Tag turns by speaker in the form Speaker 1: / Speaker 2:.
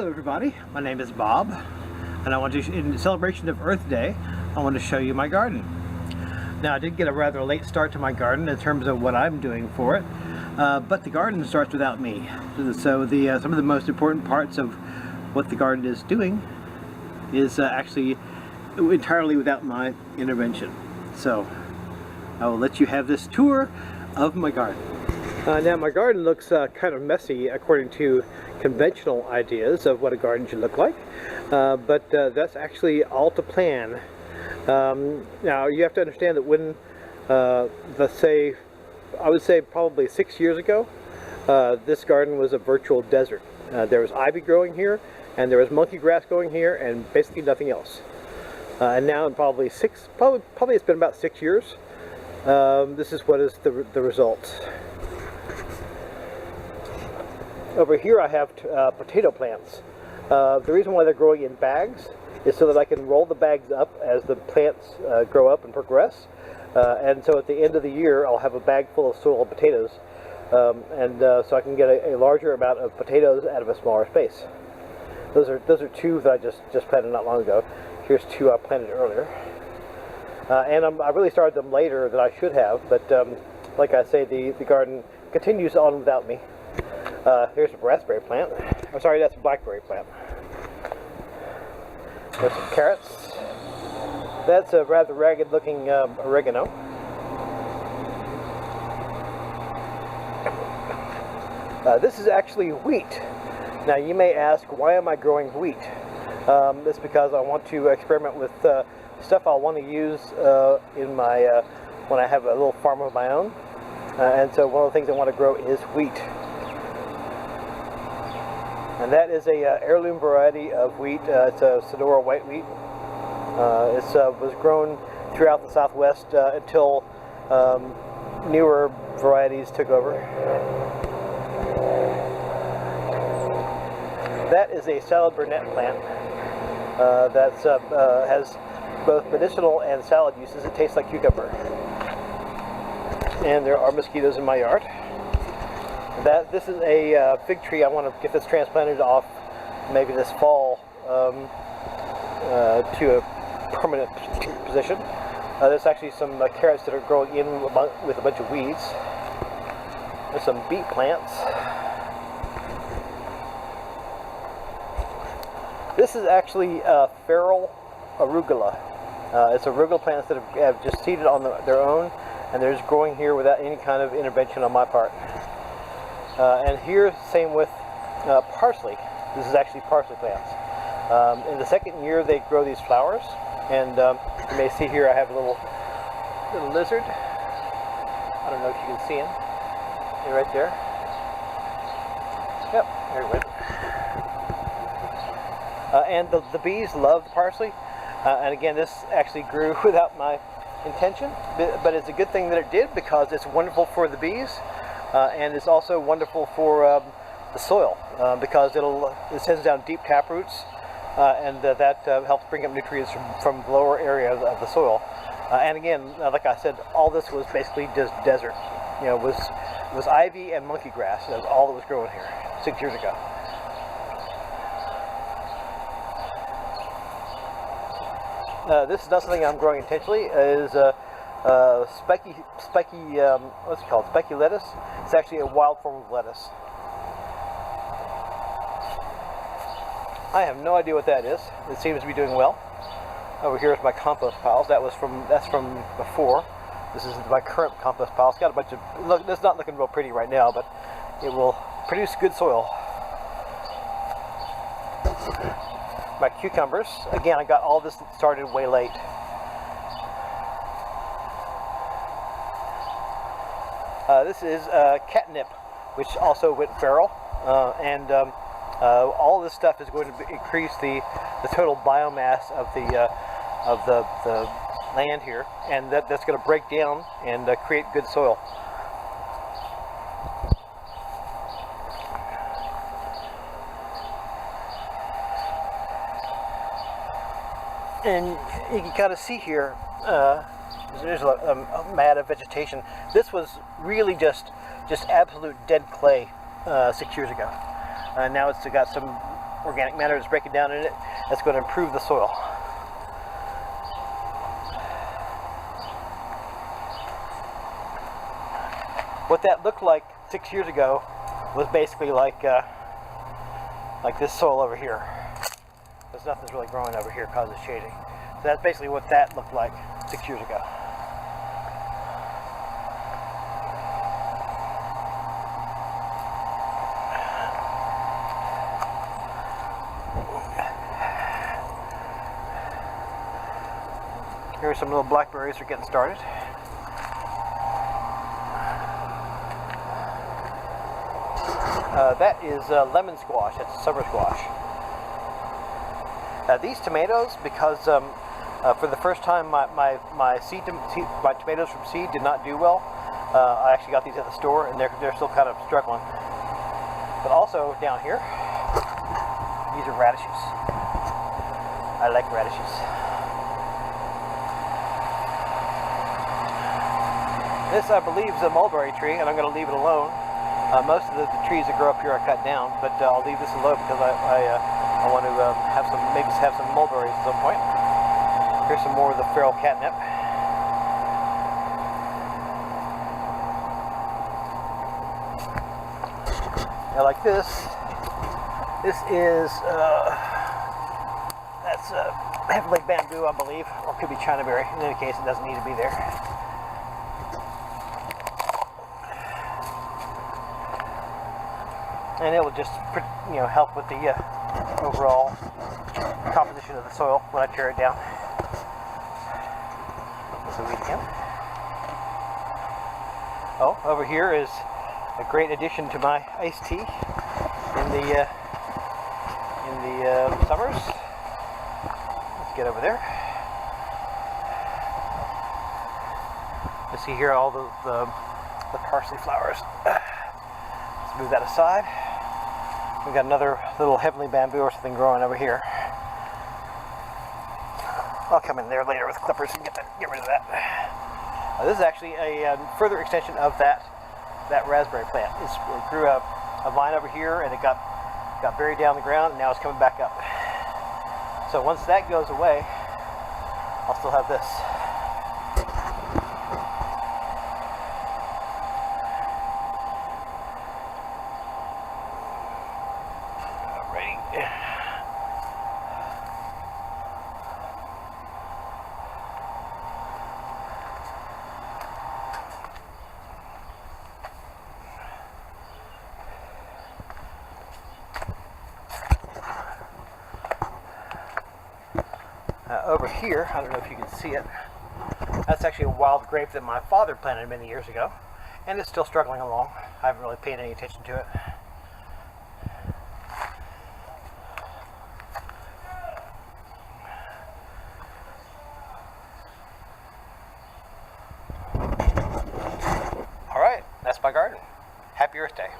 Speaker 1: Hello everybody, my name is Bob, and I want to, in celebration of Earth Day, I want to show you my garden. Now I did get a rather late start to my garden in terms of what I'm doing for it, but the garden starts without me. So some of the most important parts of what the garden is doing is actually entirely without my intervention. So I will let you have this tour of my garden. Now my garden looks kind of messy according to conventional ideas of what a garden should look like, but that's actually all to plan. Now you have to understand that when, let's say, I would say probably 6 years ago, this garden was a virtual desert. There was ivy growing here, and there was monkey grass growing here, and basically nothing else. And now in probably it's been about 6 years. This is what is the result. Over here I have potato plants. The reason why they're growing in bags is so that I can roll the bags up as the plants grow up and progress. And so at the end of the year I'll have a bag full of soil potatoes, so I can get a larger amount of potatoes out of a smaller space. Those are two that I just planted not long ago. Here's two I planted earlier. And I really started them later than I should have, but like I say, the garden continues on without me. Here's a raspberry plant. I'm sorry, that's a blackberry plant. There's some carrots. That's a rather ragged looking oregano. This is actually wheat. Now you may ask, why am I growing wheat? It's because I want to experiment with stuff I want to use in my when I have a little farm of my own. And so one of the things I want to grow is wheat. And that is a heirloom variety of wheat. It's a Sonora white wheat. It was grown throughout the Southwest until newer varieties took over. That is a salad burnet plant that has both medicinal and salad uses. It tastes like cucumber. And there are mosquitoes in my yard. This is a fig tree. I want to get this transplanted off maybe this fall to a permanent position. There's actually some carrots that are growing in with a bunch of weeds. There's some beet plants. This is actually feral arugula. It's arugula plants that have just seeded on their own, and they're just growing here without any kind of intervention on my part. And here, same with parsley. This is actually parsley plants. In the second year, they grow these flowers, and you may see here I have a little lizard. I don't know if you can see him. He's right there. Yep, there he went. And the bees love the parsley. And again, this actually grew without my intention, but it's a good thing that it did because it's wonderful for the bees. And it's also wonderful for the soil because it sends down deep tap roots, and that helps bring up nutrients from the lower areas of the soil. And again, like I said, all this was basically just desert. You know, it was ivy and monkey grass. That's all that was growing here 6 years ago. This is not something I'm growing intentionally. It is specky, what's it called? Specky lettuce. It's actually a wild form of lettuce. I have no idea what that is. It seems to be doing well. Over here is my compost piles. That's from before. This is my current compost pile. It's got a bunch of, look, it's not looking real pretty right now, but it will produce good soil. My cucumbers. Again, I got all this started way late. This is catnip, which also went feral, and all this stuff is going to increase the total biomass of the land here, and that's going to break down and create good soil. And you can kind of see here, there's a mat of vegetation. This was really just absolute dead clay 6 years ago. Now it's got some organic matter that's breaking down in it that's going to improve the soil. What that looked like 6 years ago was basically like this soil over here. There's nothing's really growing over here because it's shading. So that's basically what that looked like 6 years ago. Here's some little blackberries are getting started. That is lemon squash. That's a summer squash. These tomatoes, because for the first time my tomatoes from seed did not do well. I actually got these at the store, and they're still kind of struggling. But also down here, these are radishes. I like radishes. This, I believe, is a mulberry tree, and I'm going to leave it alone. Most of the trees that grow up here I cut down, but I'll leave this alone because I want to maybe have some mulberries at some point. Here's some more of the feral catnip. Now, like this. This is that's heavily bamboo, I believe, or it could be China berry. In any case, it doesn't need to be there. And it will just, help with the overall composition of the soil when I tear it down. So we can. Oh, over here is a great addition to my iced tea in the summers. Let's get over there. You see here all the parsley flowers. Let's move that aside. We've got another little heavenly bamboo or something growing over here. I'll come in there later with clippers and get rid of that. This is actually a further extension of that raspberry plant. It grew a vine over here, and it got buried down the ground, and now it's coming back up. So once that goes away, I'll still have this. Over here, I don't know if you can see it, that's actually a wild grape that my father planted many years ago, and it's still struggling along. I haven't really paid any attention to it. Alright, that's my garden. Happy Earth Day.